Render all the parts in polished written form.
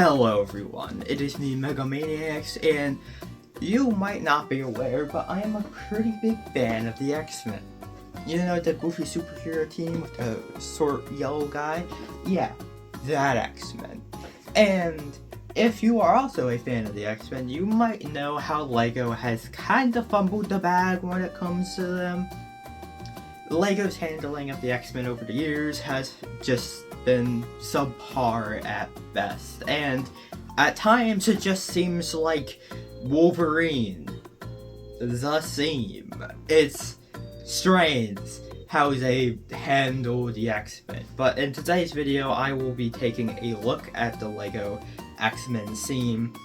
Hello everyone, it is me Megamaniacs, and you might not be aware, but I am a pretty big fan of the X-Men. You know, the goofy superhero team with the short yellow guy? Yeah, that X-Men. And if you are also a fan of the X-Men, you might know how LEGO has kind of fumbled the bag when it comes to them. LEGO's handling of the X-Men over the years has just been subpar at best, and at times it just seems like Wolverine, the theme. It's strange how they handle the X-Men, but in today's video I will be taking a look at the LEGO X-Men theme,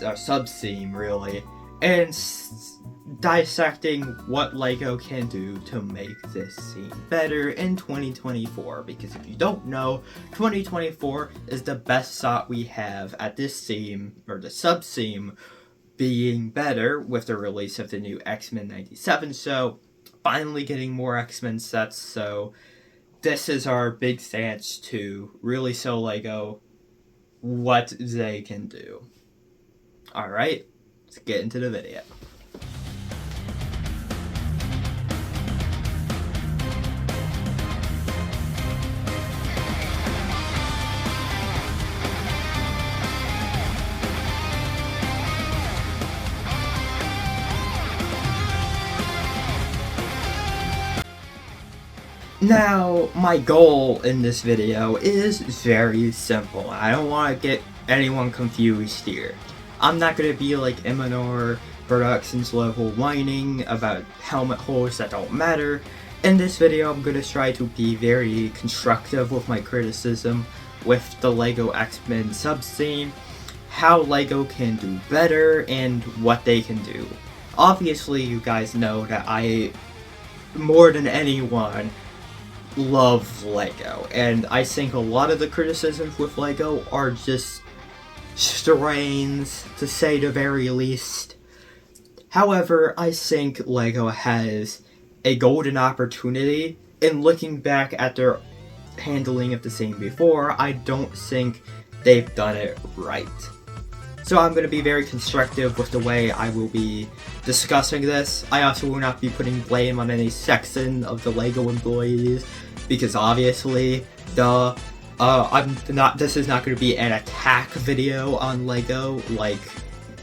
or sub-theme really, and dissecting what LEGO can do to make this scene better in 2024, because if you don't know, 2024 is the best shot we have at this theme, or the sub-theme, being better with the release of the new X-Men 97 show, finally getting more X-Men sets, so this is our big chance to really show LEGO what they can do. Alright, let's get into the video. Now, my goal in this video is very simple. I don't want to get anyone confused here. I'm not going to be like MNR Productions level whining about helmet holes that don't matter. In this video, I'm going to try to be very constructive with my criticism with the LEGO X-Men sub-theme, how LEGO can do better, and what they can do. Obviously, you guys know that I, more than anyone, love LEGO, and I think a lot of the criticisms with LEGO are just strains, to say the very least. However, I think LEGO has a golden opportunity. In looking back at their handling of the scene before, I don't think they've done it right. So I'm going to be very constructive with the way I will be discussing this. I also will not be putting blame on any section of the LEGO employees, because obviously, this is not going to be an attack video on LEGO like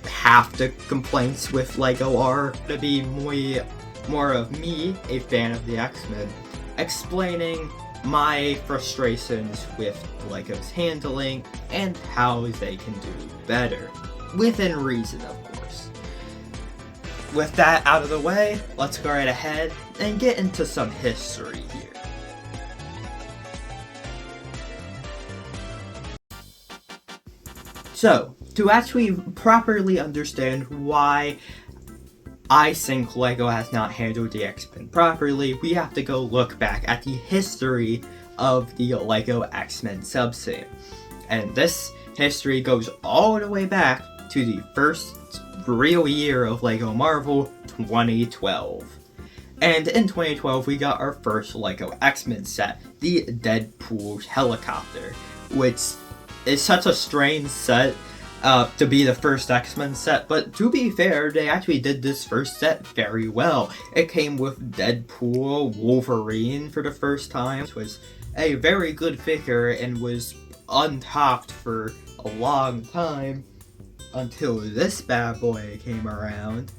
half the complaints with LEGO are. It's going to be more of me, a fan of the X-Men, explaining my frustrations with LEGO's handling and how they can do better. Within reason, of course. With that out of the way, let's go right ahead and get into some history here. So, to actually properly understand why I think LEGO has not handled the X-Men properly, we have to go look back at the history of the LEGO X-Men sub-theme. And this history goes all the way back to the first real year of LEGO Marvel, 2012. And in 2012 we got our first LEGO X-Men set, the Deadpool helicopter, which is such a strange set to be the first X-Men set, but to be fair, they actually did this first set very well. It came with Deadpool, Wolverine for the first time, which was a very good figure and was untopped for a long time until this bad boy came around.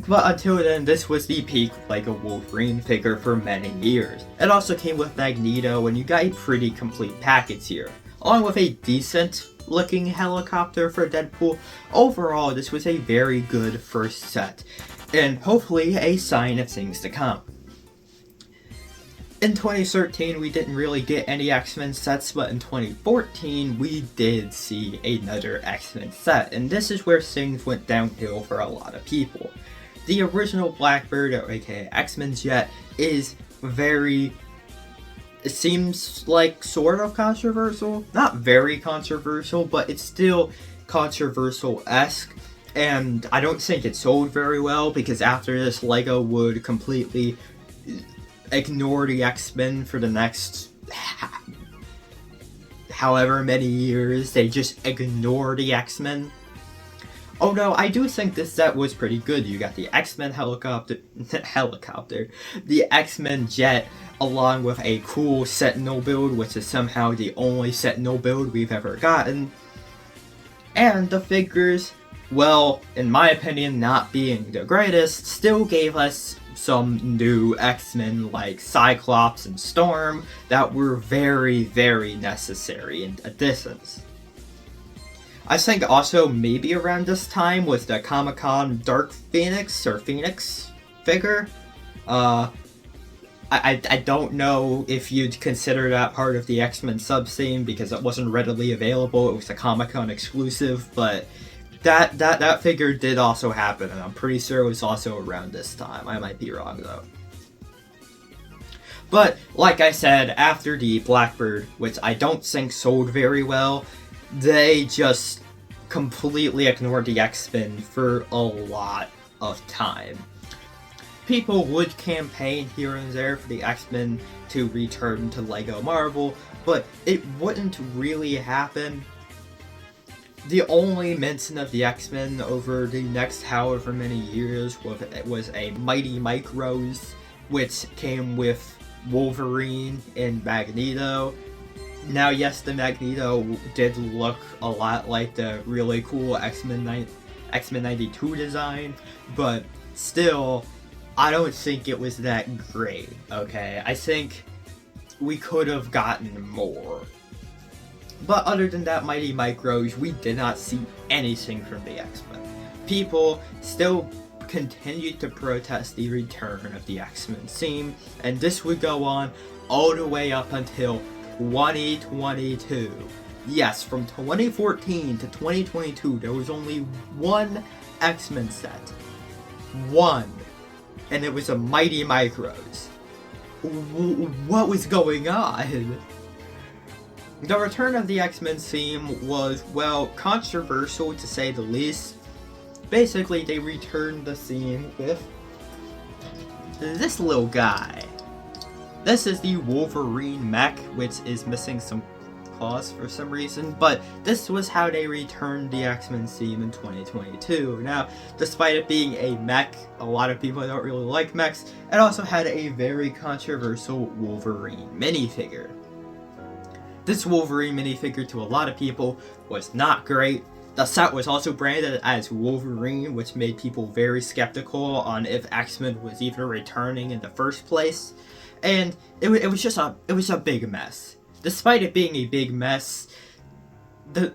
But until then, this was the peak LEGO Wolverine figure for many years. It also came with Magneto, and you got a pretty complete package here, along with a decent looking helicopter for Deadpool. Overall, this was a very good first set, and hopefully a sign of things to come. In 2013, we didn't really get any X-Men sets, but in 2014, we did see another X-Men set, and this is where things went downhill for a lot of people. The original Blackbird, or aka X-Men jet, is very, it seems like sort of controversial. Not very controversial, but it's still controversial-esque. And I don't think it sold very well, because after this, LEGO would completely ignore the X-Men for the next however many years they just ignore the X-Men. Oh no, I do think this set was pretty good. You got the X-Men helicopter, the X-Men jet, along with a cool Sentinel build, which is somehow the only Sentinel build we've ever gotten. And the figures, well, in my opinion, not being the greatest, still gave us some new X-Men like Cyclops and Storm that were very, very necessary in additions. I think also maybe around this time was the Comic-Con Dark Phoenix or Phoenix figure. I don't know if you'd consider that part of the X-Men sub-theme because it wasn't readily available. It was a Comic-Con exclusive, but that figure did also happen, and I'm pretty sure it was also around this time. I might be wrong though. But like I said, after the Blackbird, which I don't think sold very well, they just completely ignored the X-Men for a lot of time. People would campaign here and there for the X-Men to return to LEGO Marvel, but it wouldn't really happen. The only mention of the X-Men over the next however many years was a Mighty Micros, which came with Wolverine and Magneto. Now, yes, the Magneto did look a lot like the really cool X-Men 92 design, but still, I don't think it was that great, okay? I think we could have gotten more. But other than that Mighty Micros, we did not see anything from the X-Men. People still continued to protest the return of the X-Men theme, and this would go on all the way up until 2022. Yes, from 2014 to 2022, there was only one X-Men set. One. And it was a Mighty Micros. What was going on? The return of the X-Men theme was, well, controversial to say the least. Basically, they returned the theme with this little guy. This is the Wolverine mech, which is missing some claws for some reason, but this was how they returned the X-Men theme in 2022. Now, despite it being a mech, a lot of people don't really like mechs, it also had a very controversial Wolverine minifigure. This Wolverine minifigure to a lot of people was not great. The set was also branded as Wolverine, which made people very skeptical on if X-Men was even returning in the first place. And it was a big mess. Despite it being a big mess, the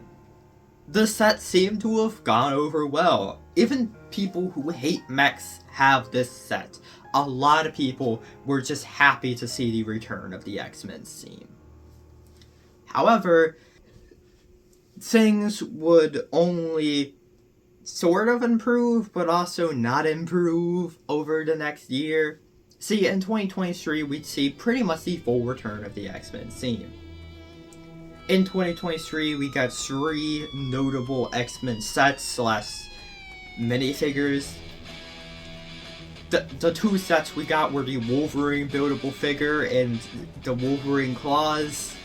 set seemed to have gone over well. Even people who hate mechs have this set. A lot of people were just happy to see the return of the X-Men theme. However, things would only sort of improve, but also not improve over the next year. See, in 2023, we'd see pretty much the full return of the X-Men theme. In 2023, we got 3 notable X-Men sets / minifigures. The 2 sets we got were the Wolverine buildable figure and the Wolverine claws.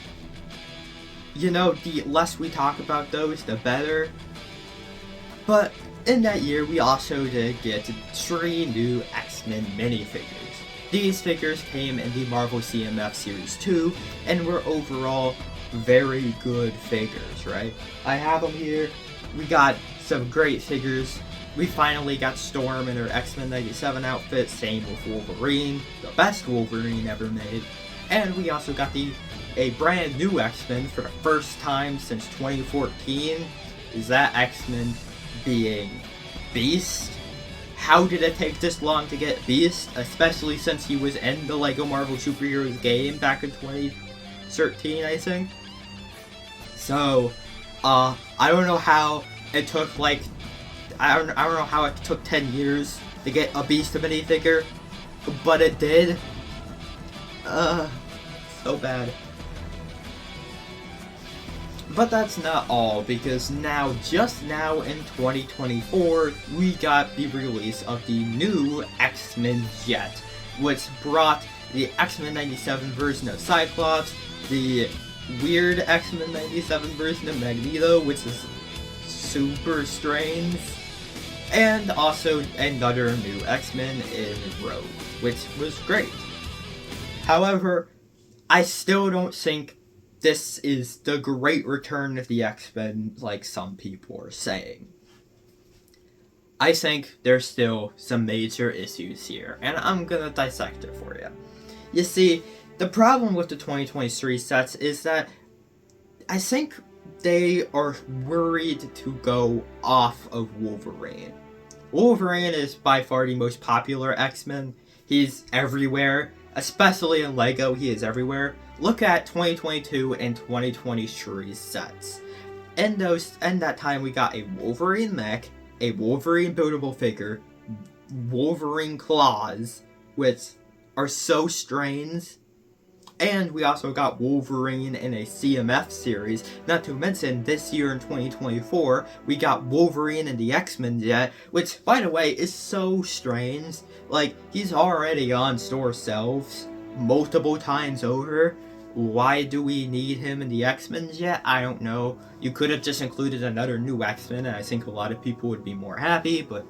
You know, the less we talk about those, the better. But in that year, we also did get 3 new X-Men minifigures. These figures came in the Marvel CMF Series 2 and were overall very good figures, right? I have them here. We got some great figures. We finally got Storm in her X-Men 97 outfit, same with Wolverine, the best Wolverine ever made. And we also got a brand new X-Men for the first time since 2014. Is that X-Men being Beast? How did it take this long to get Beast, especially since he was in the LEGO Marvel Superheroes game back in 2013, I think? So, I don't know how it took, I don't know how it took 10 years to get a Beast minifigure, but it did. So bad. But that's not all, because just now in 2024, we got the release of the new X-Men Jet, which brought the X-Men 97 version of Cyclops, the weird X-Men 97 version of Magneto, which is super strange. And also another new X-Men in Rogue, which was great. However, I still don't think this is the great return of the X-Men like some people are saying. I think there's still some major issues here, and I'm gonna dissect it for you. You see, the problem with the 2023 sets is that I think they are worried to go off of Wolverine. Wolverine is by far the most popular X-Men. He's everywhere, especially in LEGO, he is everywhere. Look at 2022 and 2023 sets. In that time, we got a Wolverine mech, a Wolverine buildable figure, Wolverine claws, which are so strange, and we also got Wolverine in a CMF series. Not to mention, this year in 2024, we got Wolverine in the X-Men jet, which, by the way, is so strange. Like, he's already on store shelves multiple times over. Why do we need him in the X-Men jet? I don't know. You could have just included another new X-Men, and I think a lot of people would be more happy, but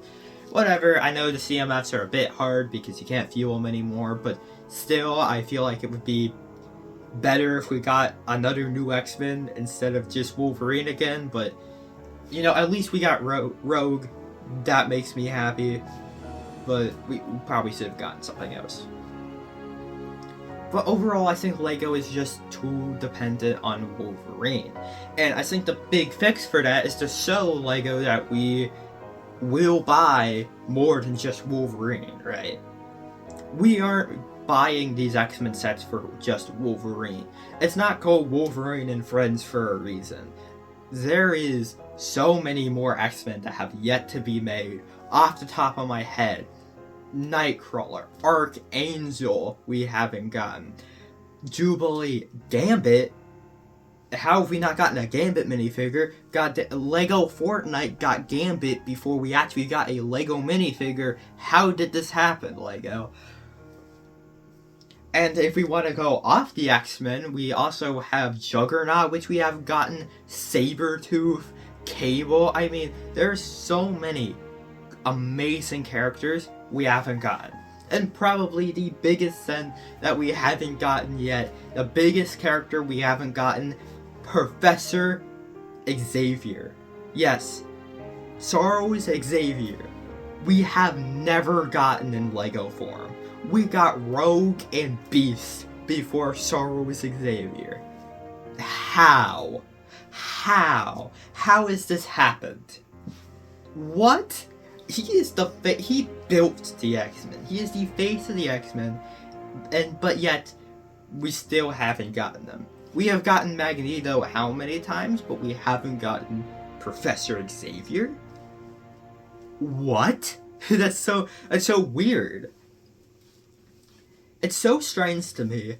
whatever. I know the CMFs are a bit hard because you can't feel them anymore, but still, I feel like it would be better if we got another new X-Men instead of just Wolverine again, but, you know, at least we got Rogue. That makes me happy, but we probably should have gotten something else. But overall, I think LEGO is just too dependent on Wolverine. And I think the big fix for that is to show LEGO that we will buy more than just Wolverine, right? We aren't buying these X-Men sets for just Wolverine. It's not called Wolverine and Friends for a reason. There is so many more X-Men that have yet to be made. Off the top of my head, Nightcrawler, Archangel we haven't gotten, Jubilee, Gambit. How have we not gotten a Gambit minifigure? Lego Fortnite got Gambit before we actually got a Lego minifigure. How did this happen, Lego? And if we want to go off the X-Men, we also have Juggernaut, which we have gotten, Sabretooth, Cable. I mean, there's so many amazing characters we haven't gotten. And probably the biggest thing that we haven't gotten yet, the biggest character we haven't gotten, Professor Xavier. Yes, Charles Xavier. We have never gotten in Lego form. We got Rogue and Beast before Charles Xavier. How? How has this happened? What? He built the X-Men. He is the face of the X-Men, but yet we still haven't gotten them. We have gotten Magneto how many times, but we haven't gotten Professor Xavier? What? That's so weird. It's so strange to me.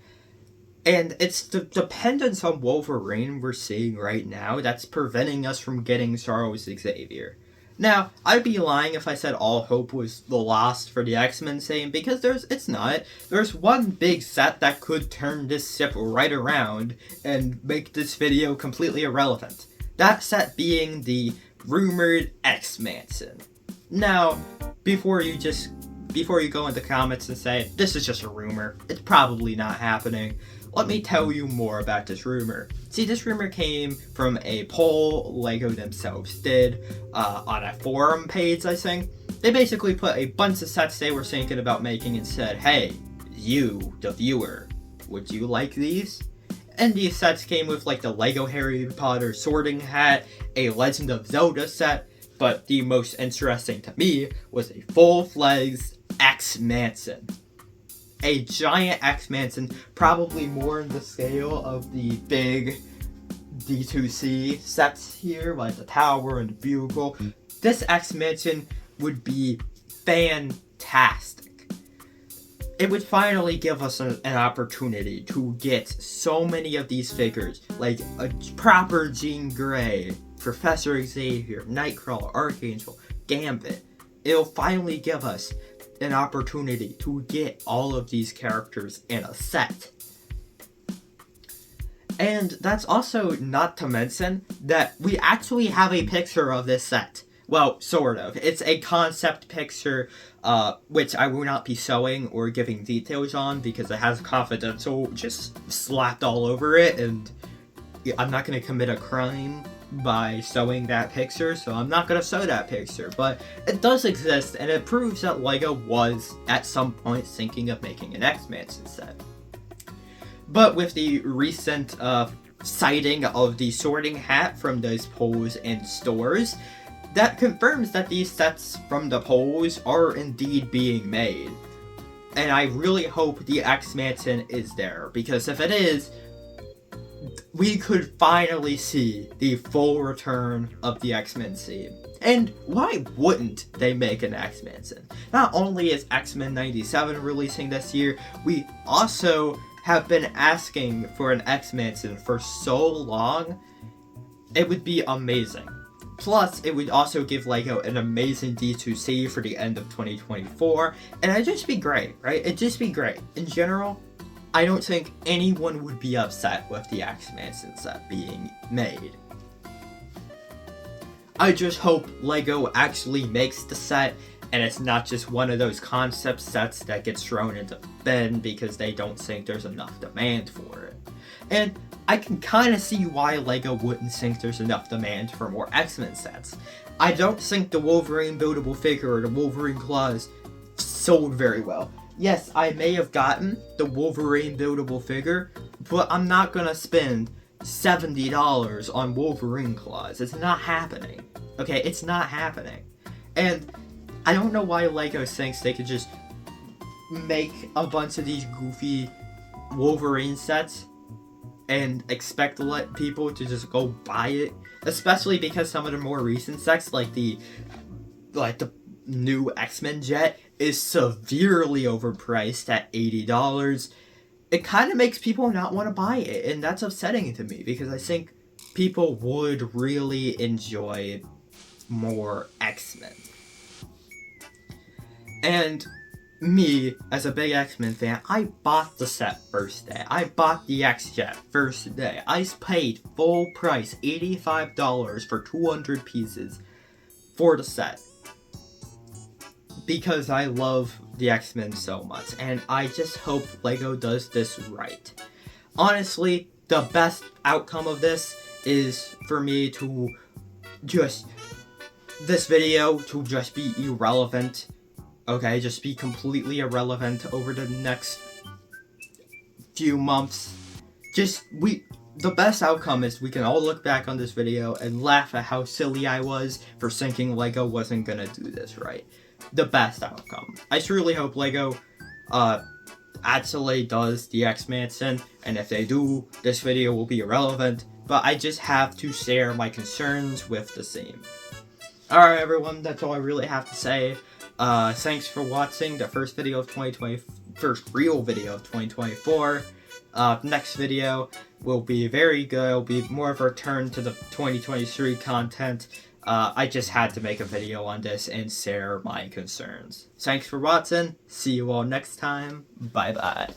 And it's the dependence on Wolverine we're seeing right now that's preventing us from getting Charles Xavier. Now, I'd be lying if I said all hope was lost for the X-Men same, because it's not. There's one big set that could turn this ship right around and make this video completely irrelevant. That set being the rumored X-Mansion. Now, before you go into comments and say, this is just a rumor, it's probably not happening, let me tell you more about this rumor. See, this rumor came from a poll LEGO themselves did on a forum page, I think. They basically put a bunch of sets they were thinking about making and said, hey, you, the viewer, would you like these? And these sets came with like the LEGO Harry Potter sorting hat, a Legend of Zelda set, but the most interesting to me was a full-fledged X-Mansion. A giant X-Mansion, probably more in the scale of the big D2C sets here, like the Tower and the Bugle. This X-Mansion would be fantastic. It would finally give us an opportunity to get so many of these figures, like a proper Jean Grey, Professor Xavier, Nightcrawler, Archangel, Gambit. It'll finally give us an opportunity to get all of these characters in a set. And that's also not to mention that we actually have a picture of this set. Well, sort of. It's a concept picture, which I will not be showing or giving details on because it has confidential just slapped all over it, and I'm not going to commit a crime by showing that picture, so I'm not going to show that picture. But it does exist, and it proves that LEGO was, at some point, thinking of making an X-Mansion set. But with the recent sighting of the sorting hat from those polls in stores, that confirms that these sets from the polls are indeed being made. And I really hope the X-Mansion is there, because if it is, we could finally see the full return of the X-Men theme. And why wouldn't they make an X-Mansion? Not only is X-Men 97 releasing this year, we also have been asking for an X-Mansion for so long. It would be amazing. Plus, it would also give LEGO an amazing D2C for the end of 2024, and it'd just be great, right? It'd just be great. In general, I don't think anyone would be upset with the X-Mansion set being made. I just hope LEGO actually makes the set, and it's not just one of those concept sets that gets thrown into bin because they don't think there's enough demand for it. And I can kind of see why LEGO wouldn't think there's enough demand for more X-Men sets. I don't think the Wolverine buildable figure or the Wolverine claws sold very well. Yes, I may have gotten the Wolverine buildable figure, but I'm not gonna spend $70 on Wolverine claws. It's not happening. Okay, it's not happening. And I don't know why LEGO thinks they could just make a bunch of these goofy Wolverine sets and expect to let people to just go buy it. Especially because some of the more recent sets, like the new X-Men jet, is severely overpriced at $80. It kind of makes people not want to buy it, and that's upsetting to me because I think people would really enjoy more X-Men. And me, as a big X-Men fan, I bought the set first day. I bought the X-Jet first day. I paid full price, $85 for 200 pieces for the set. Because I love the X-Men so much, and I just hope LEGO does this right. Honestly, the best outcome of this is for me to just, this video to just be irrelevant, okay, just be completely irrelevant over the next few months. The best outcome is we can all look back on this video and laugh at how silly I was for thinking LEGO wasn't gonna do this right. The best outcome. I truly hope LEGO actually does the X-Mansion, and if they do, this video will be irrelevant, but I just have to share my concerns with the theme. Alright everyone, that's all I really have to say. Thanks for watching the first real video of 2024. Next video will be very good. It'll be more of a return to the 2023 content. I just had to make a video on this and share my concerns. Thanks for watching. See you all next time. Bye bye.